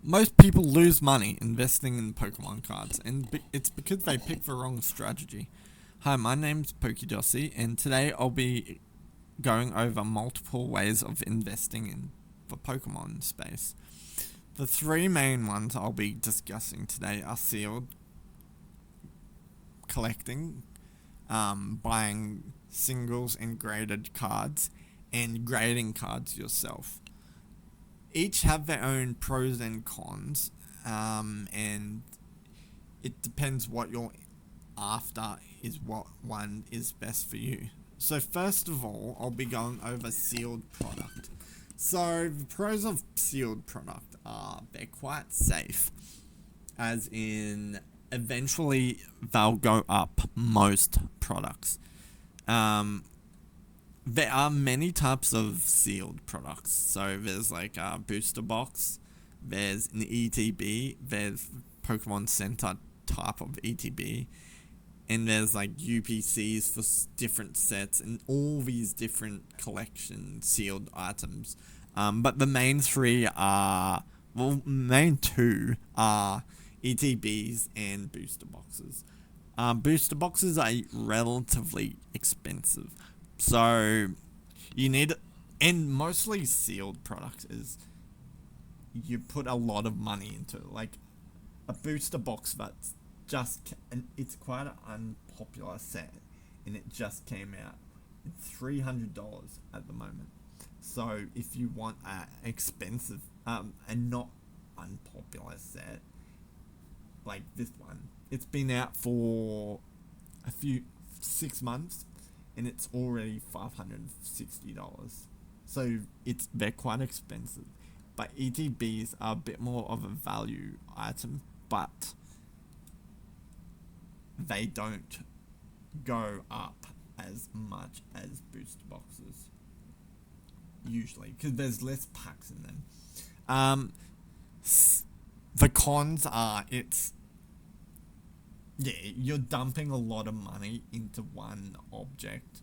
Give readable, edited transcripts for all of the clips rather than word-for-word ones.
most people lose money investing in Pokemon cards, and it's because they pick the wrong strategy. Hi, my name's Pokedossi, and today I'll be going over multiple ways of investing in the Pokemon space. The three main ones I'll be discussing today are sealed, collecting, buying singles and graded cards, and grading cards yourself. Each have their own pros and cons, and it depends what you're after is what one is best for you. So first of all, I'll be going over sealed product. So the pros of sealed product are they're quite safe, as in eventually they'll go up most products. There are many types of sealed products. So there's like a booster box, there's an ETB, there's Pokemon Center type of ETB, and there's like UPCs for different sets and all these different collection sealed items. But the main main two are ETBs and booster boxes. Booster boxes are relatively expensive. So you need, and mostly sealed products is you put a lot of money into it. Like a booster box that's and it's quite an unpopular set, and it just came out. It's $300 at the moment. So if you want an expensive and not unpopular set like this one, it's been out for 6 months, and it's already $560. So they're quite expensive. But ETBs are a bit more of a value item, but they don't go up as much as booster boxes usually, because there's less packs in them. The cons are you're dumping a lot of money into one object,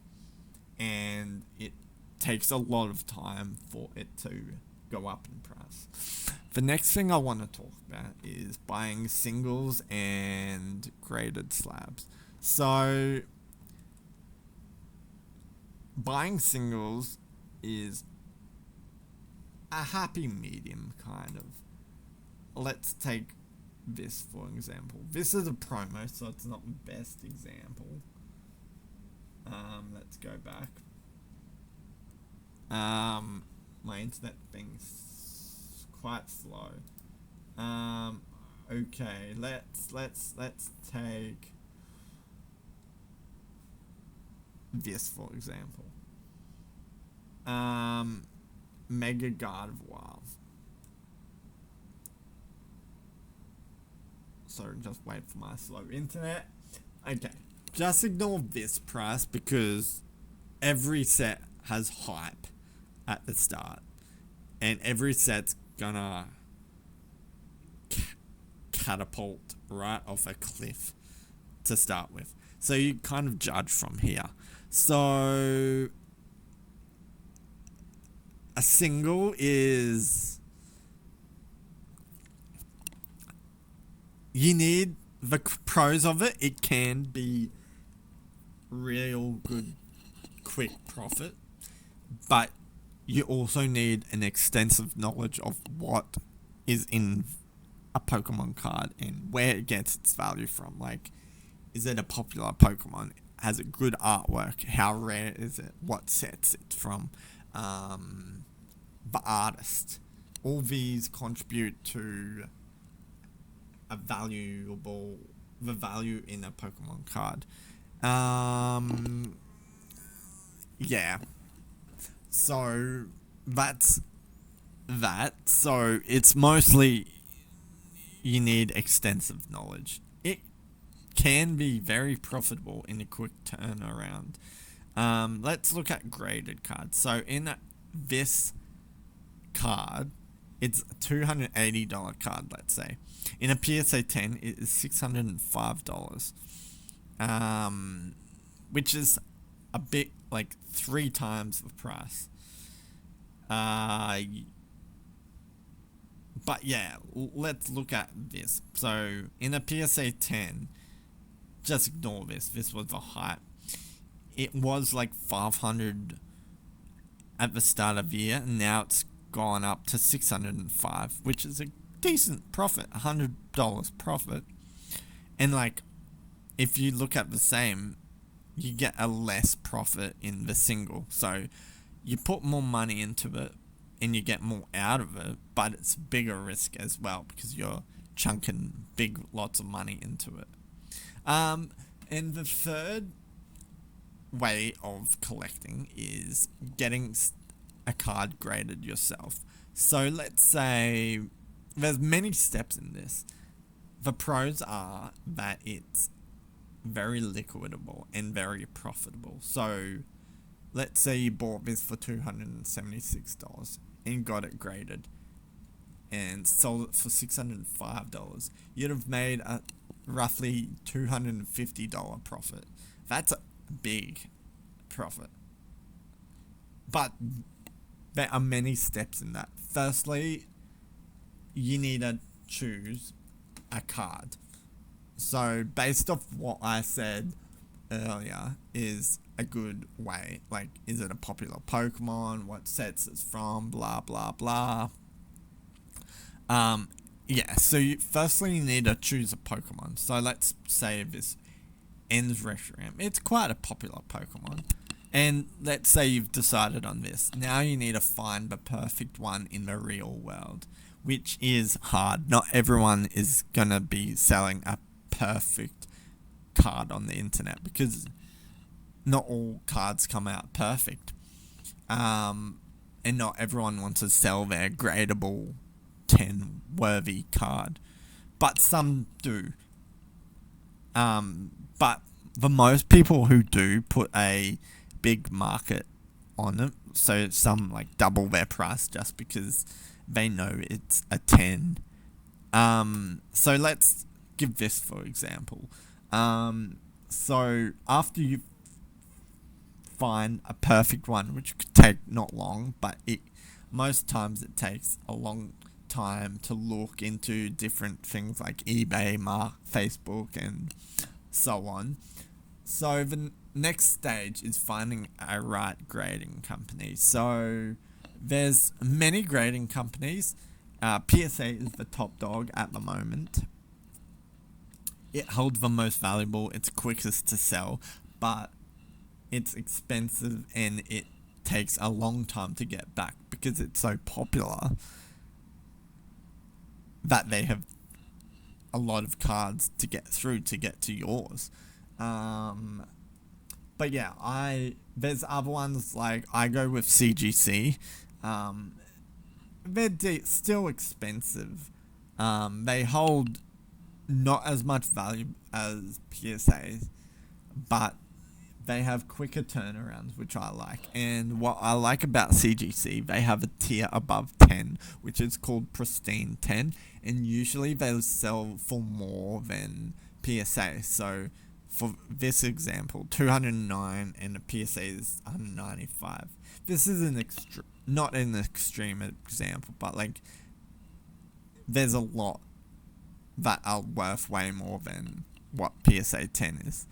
and it takes a lot of time for it to go up in price. The next thing I want to talk about is buying singles and graded slabs. So buying singles is a happy medium, kind of. Let's take this for example. This is a promo, so it's not the best example. Let's go back. My internet thing's quite slow. Okay, let's take this for example. Mega Gardevoir. So just wait for my slow internet. Okay, just ignore this price because every set has hype at the start, and every set's gonna catapult right off a cliff to start with. So you kind of judge from here. So a single is, you need the pros of it. It can be real good, quick profit, but you also need an extensive knowledge of what is in a Pokemon card and where it gets its value from. Like, is it a popular Pokemon? Has it good artwork? How rare is it? What sets it from? The artist. All these contribute to the value in a Pokemon card. Yeah. So that's that. So it's mostly you need extensive knowledge. It can be very profitable in a quick turnaround. Let's look at graded cards. So in this card, it's a $280 card, let's say. In a PSA 10, it is $605. Which is a bit like 3 times the price. But yeah, let's look at this. So in a PSA 10, just ignore this. This was the hype. It was like 500 at the start of the year, and now it's gone up to 605, which is a decent profit, $100 profit. And like, if you look at the same, you get a less profit in the single. So you put more money into it and you get more out of it, but it's bigger risk as well because you're chunking lots of money into it. And the third way of collecting is getting a card graded yourself. So let's say there's many steps in this. The pros are that it's very liquidable and very profitable. So let's say you bought this for $276 and got it graded and sold it for $605. You'd have made a roughly $250 profit. That's a big profit. But there are many steps in that. Firstly, you need to choose a card. So based off what I said earlier is a good way. Like, is it a popular Pokemon? What sets it's from? Blah, blah, blah. Yeah, so firstly you need to choose a Pokemon. So let's say this ends Reshiram. It's quite a popular Pokemon. And let's say you've decided on this. Now you need to find the perfect one in the real world, which is hard. Not everyone is going to be selling a perfect card on the internet because not all cards come out perfect. And not everyone wants to sell their gradable 10 worthy card, but some do. But the most people who do put a big market on it, so some like double their price just because they know it's a 10. So let's give this for example. So after you find a perfect one, which could take not long, but most times it takes a long time to look into different things like eBay, Facebook, and so on. So the next stage is finding a right grading company. So there's many grading companies. PSA is the top dog at the moment. It holds the most valuable, it's quickest to sell, but it's expensive and it takes a long time to get back because it's so popular that they have a lot of cards to get through to get to yours. But yeah, there's other ones like I go with CGC. They're still expensive. They hold not as much value as PSAs, but they have quicker turnarounds, which I like. And what I like about CGC, they have a tier above 10, which is called Pristine 10, and usually they'll sell for more than PSA. So for this example, 209 and the PSA is 195. This is not an extreme example, but like there's a lot that are worth way more than what PSA 10 is.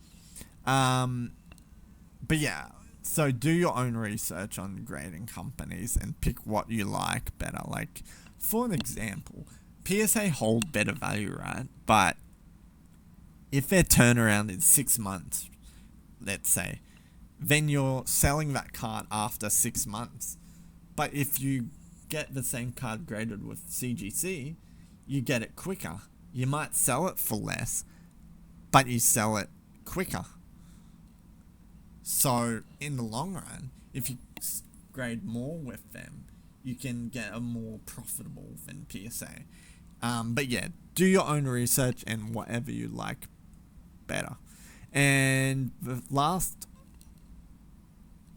But yeah, so do your own research on grading companies and pick what you like better. Like, for an example, PSA hold better value, right? But if their turnaround is 6 months, let's say, then you're selling that card after 6 months. But if you get the same card graded with CGC, you get it quicker. You might sell it for less, but you sell it quicker. So in the long run, if you grade more with them, you can get a more profitable than PSA. But yeah, do your own research and whatever you like better. And the last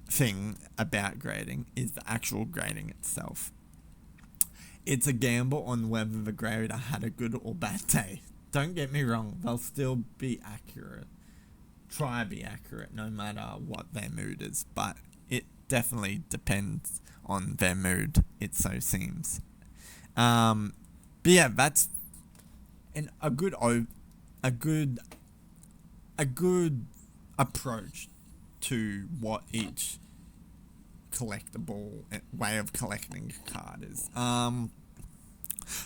thing about grading is the actual grading itself. It's a gamble on whether the grader had a good or bad day. Don't get me wrong, they'll still be accurate. Try to be accurate no matter what their mood is, but it definitely depends on their mood, it so seems. But yeah, that's a good a good a good approach to what each collectible way of collecting a card is.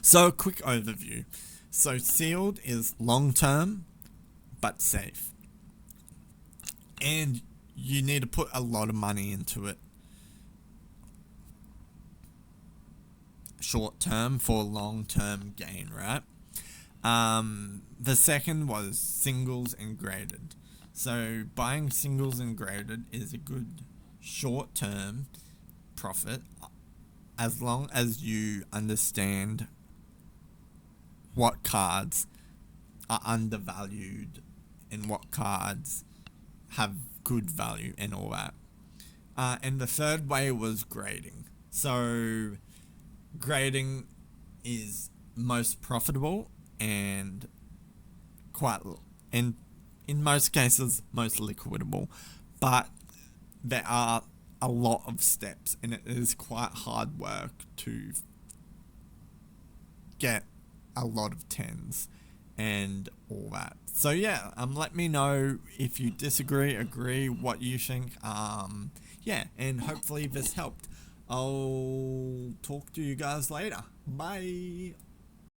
So a quick overview. So sealed is long term but safe, and you need to put a lot of money into it. Short term for long term gain, right? The second was singles and graded. So buying singles and graded is a good short term profit as long as you understand what cards are undervalued and what cards have good value and all that. And the third way was grading. So grading is most profitable and and in most cases most liquidable, but there are a lot of steps and it is quite hard work to get a lot of tens and all that. So yeah, let me know if you disagree, agree, what you think. Yeah, and hopefully this helped. I'll talk to you guys later. Bye.